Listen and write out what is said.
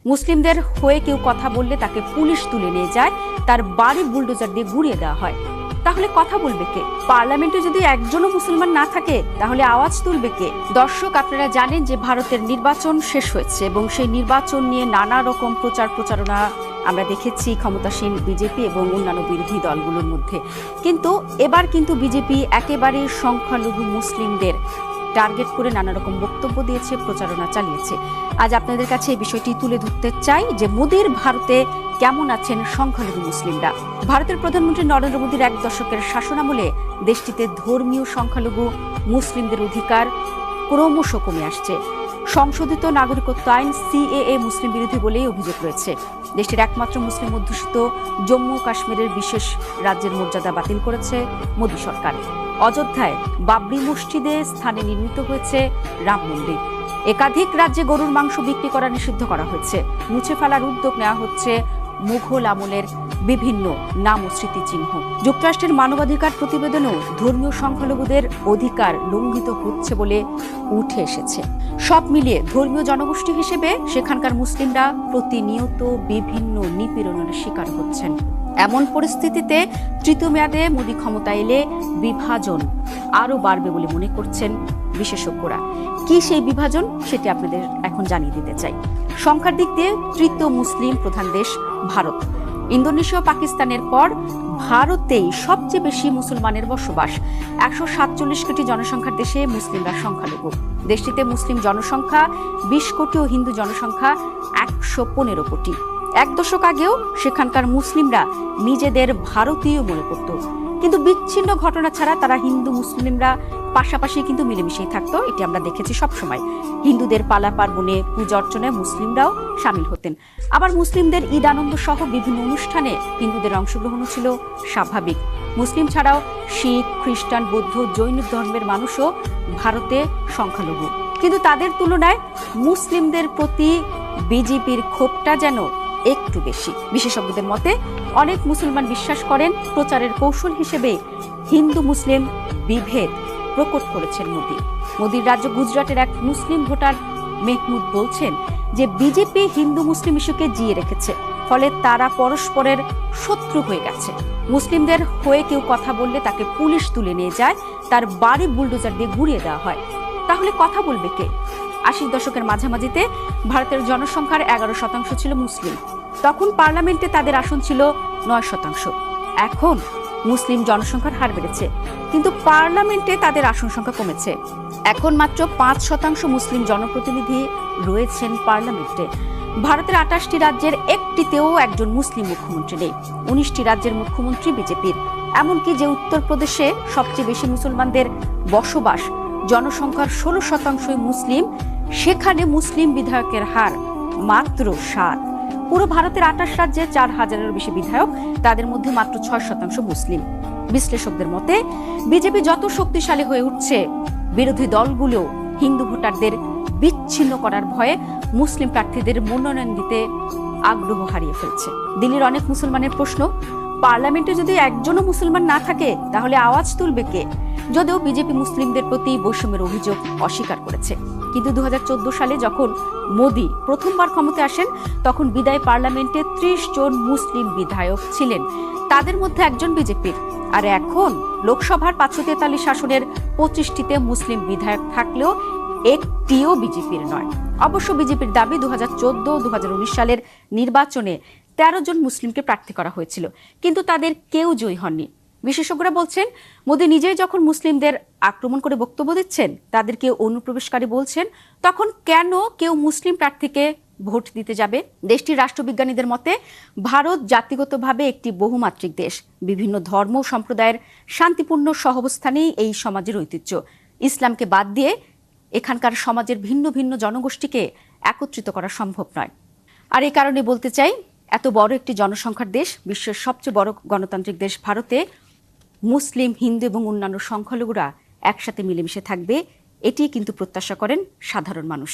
মুসলিমদের হয়ে কেউ কথা বললে তাকে পুলিশ তুলে নিয়ে যায়, তার বাড়ি বুলডোজার দিয়ে গুড়িয়ে দেওয়া হয়। তাহলে কথা বলবে কে? পার্লামেন্টে যদি একজনও মুসলমান না থাকে তাহলে আওয়াজ তুলবে কে? দর্শক, আপনারা জানেন যে ভারতের নির্বাচন শেষ হয়েছে এবং সেই নির্বাচন নিয়ে নানা রকম প্রচারণা আমরা দেখেছি ক্ষমতাসীন বিজেপি এবং অন্যান্য বিরোধী দলগুলোর মধ্যে। কিন্তু এবার বিজেপি একেবারে সংখ্যালঘু মুসলিমদের টার্গেট করে নানা রকম বক্তব্য দিয়েছে, প্রচারণা চালিয়েছে। আজ আপনাদের কাছে এই বিষয়টি তুলে ধরতে চাই যে মোদির ভারতে কেমন আছেন সংখ্যালঘু মুসলিমরা। ভারতের প্রধানমন্ত্রী নরেন্দ্র মোদির 1 দশকের শাসনামলে দেশটিতে ধর্মীয় সংখ্যালঘু মুসলিমদের অধিকার ক্রমশ কমে আসছে। সংশোধিত নাগরিকত্ব আইন সিএএ মুসলিম বিরোধী বলেই অভিযোগ রয়েছে। দেশটির একমাত্র মুসলিম অধ্যুষিত জম্মু কাশ্মীরের বিশেষ রাজ্যের মর্যাদা বাতিল করেছে মোদী সরকার। অযোধ্যায় বাবরি মসজিদে স্থানে নির্মিত হয়েছে রাম মন্দির। একাধিক রাজ্যে গরুর মাংস বিক্রি করা নিষিদ্ধ করা হয়েছে। মুছে ফেলার উদ্যোগ নেওয়া হচ্ছে মুঘল আমলের বিভিন্ন নাম ও স্মৃতিচিহ্ন। যুক্তরাষ্ট্রের মানবাধিকার প্রতিবেদনেও ধর্মীয় সংখ্যালঘুদের অধিকার লঙ্ঘিত হচ্ছে বলে উঠে এসেছে। সব মিলিয়ে ধর্মীয় জনগোষ্ঠী হিসেবে সেখানকার মুসলিমরা প্রতিনিয়ত বিভিন্ন নিপীড়নের শিকার হচ্ছেন। এমন পরিস্থিতিতে তৃতীয় মেয়াদে মোদী ক্ষমতা এলে বিভাজন আরও বাড়বে বলে মনে করছেন বিশেষজ্ঞরা। কি সেই বিভাজন, সেটি আপনাদের এখন জানিয়ে দিতে চাই। সংখ্যার দিক দিয়ে তৃতীয় মুসলিম প্রধান দেশ ভারত। ইন্দোনেশিয়া ও পাকিস্তানের পর ভারতেই সবচেয়ে বেশি মুসলমানের বসবাস। 147 কোটি জনসংখ্যার দেশে মুসলিমরা সংখ্যালঘু। দেশটিতে মুসলিম জনসংখ্যা 20 কোটি ও হিন্দু জনসংখ্যা 115 কোটি। 1 দশক আগেও সেখানকার মুসলিমরা নিজেদের ভারতীয় মনে করত, কিন্তু বিচ্ছিন্ন ঘটনা ছাড়া তারা হিন্দু মুসলিমরা পাশাপাশি মিলেমিশেই থাকতো। এটি আমরা দেখেছি সবসময়। হিন্দুদের পালা পার্বণে পূজা অর্চনায় মুসলিমরাও সামিল হতেন। আবার মুসলিমদের ঈদ আনন্দ সহ বিভিন্ন অনুষ্ঠানে হিন্দুদের অংশগ্রহণও ছিল স্বাভাবিক। মুসলিম ছাড়াও শিখ, খ্রিস্টান, বৌদ্ধ, জৈন ধর্মের মানুষও ভারতে সংখ্যালঘু। কিন্তু তাদের তুলনায় মুসলিমদের প্রতি বিজেপির ক্ষোভটা যেন একটু বেশি। বিশেষজ্ঞদের মতে অনেক মুসলমান বিশ্বাস করেন প্রচারের কৌশল হিসেবে হিন্দু মুসলিম বিভেদ প্রকট করেছেন মোদী। মোদীর রাজ্য গুজরাটের এক মুসলিম ভোটার মেহমুদ বলছেন যে বিজেপি হিন্দু মুসলিম ইস্যুকে জিয়ে রেখেছে, ফলে তারা পরস্পরের শত্রু হয়ে গেছে। মুসলিমদের হয়ে কেউ কথা বললে তাকে পুলিশ তুলে নিয়ে যায়, তার বাড়ি বুলডোজার দিয়ে গুড়িয়ে দেওয়া হয়। তাহলে কথা বলবে কে? 80 দশকের মাঝামাঝিতে ভারতের জনসংখ্যার 11% ছিল মুসলিম। তখন পার্লামেন্টে তাদের আসন ছিল 9%। এখন মুসলিম জনসংখ্যার হার বেড়েছে, কিন্তু পার্লামেন্টে তাদের আসন সংখ্যা কমেছে। এখন মাত্র 5% মুসলিম জনপ্রতিনিধি রয়েছেন পার্লামেন্টে। ভারতের 28টি রাজ্যের একটিতেও একজন মুসলিম মুখ্যমন্ত্রী নেই। 19টি রাজ্যের মুখ্যমন্ত্রী বিজেপির। এমনকি যে উত্তরপ্রদেশে সবচেয়ে বেশি মুসলমানদের বসবাস, জনসংখ্যার 16% মুসলিম, সেখানে মুসলিম বিধায়কের হার মাত্র 7। পুরো ভারতের 28 রাজ্যে 4000-এরও বেশি বিধায়ক, তাদের মধ্যে মাত্র 6% মুসলিম। বিশ্লেষকদের মতে বিজেপি যত শক্তিশালী হয়ে উঠছে, বিরোধী দলগুলো হিন্দু ভোটারদের বিচ্ছিন্ন করার ভয়ে মুসলিম প্রার্থীদের মনোনয়ন দিতে আগ্রহ হারিয়ে ফেলছে। দিল্লির অনেক মুসলমানের প্রশ্ন, পার্লামেন্টে যদি একজনও মুসলমান না থাকে তাহলে আওয়াজ তুলবে কে? যদিও বিজেপি মুসলিমদের প্রতি বৈষম্যের অভিযোগ অস্বীকার করেছে। কিন্তু 2014 সালে যখন মোদী প্রথমবার ক্ষমতায় আসেন, তখন বিদায়ী পার্লামেন্টে 30 জন মুসলিম বিধায়ক ছিলেন, তাদের মধ্যে একজন বিজেপির। আর এখন লোকসভার 543 আসনের 25টিতে মুসলিম বিধায়ক থাকলেও একটিও বিজেপির নয়। অবশ্য বিজেপির দাবি 2014-2019 সালের নির্বাচনে 13 জন মুসলিমকে প্রার্থী করা হয়েছিল, কিন্তু তাদের কেউ জয়ী হননি। বিশেষজ্ঞরা বলছেন মোদী নিজেই যখন মুসলিমদের আক্রমণ করে বক্তব্য দিচ্ছেন, তাদেরকে অনুপ্রবেশকারী বলছেন, তখন কেন কেউ মুসলিম প্রার্থীকে ভোট দিতে যাবে? দেশটির রাষ্ট্রবিজ্ঞানীদের মতে ভারত জাতিগতভাবে একটি বহুমাত্রিক দেশ। বিভিন্ন ধর্ম ও সম্প্রদায়ের শান্তিপূর্ণ সহাবস্থানেই এই সমাজের ঐতিহ্য। ইসলামকে বাদ দিয়ে এখানকার সমাজের ভিন্ন ভিন্ন জনগোষ্ঠীকে একত্রিত করা সম্ভব নয়। আর এই কারণে বলতে চাই, এত বড় একটি জনসংখ্যার দেশ, বিশ্বের সবচেয়ে বড় গণতান্ত্রিক দেশ ভারতে মুসলিম, হিন্দু এবং অন্যান্য সংখ্যালঘুরা একসাথে মিলেমিশে থাকবে, এটি কিন্তু প্রত্যাশা করেন সাধারণ মানুষ।